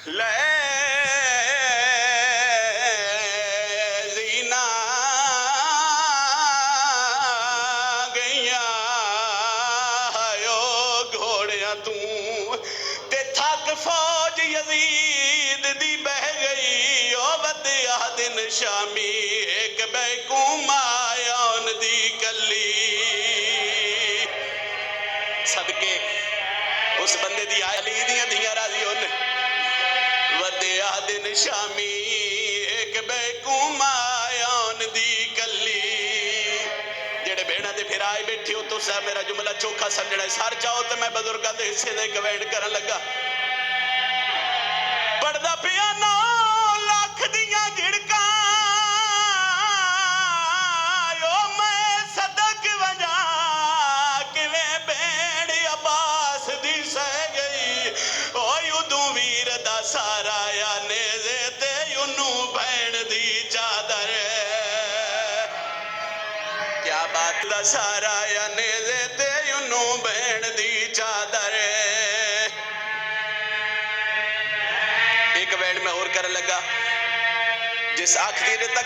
لے زینا گئیاں ہایو گھوڑیاں تے تھک فوج یزید دی بہ گئی او ودیا دن شامی ایک بیکوم آیا ان دی کلی صدقے اس بندے دی آئی علی دیاں دیاں راضی ہونے ودیا دن شامی ایک بیکوم آیا ان دی کلی جڑے بھیڑا دے پھر آئے بیٹھی ہو تو سا میرا جملہ چوکھا سمجھنا ہے سار چاہو تو میں بزرگاں دے حصے دے کویڈ کرن لگا پڑھدا پیا 9 لاکھ دیاں جھڑکاں او میں صدق وجا کیویں بھیڑ عباس دی سہ گئی او یدوں ویر دا سارا یا نیزے تے یونوں بھین دی چادر کیا بات دا سارا یا نیزے تے یونوں بھین دی چادر ایک ویڈ میں اور کر لگا جس آخری تک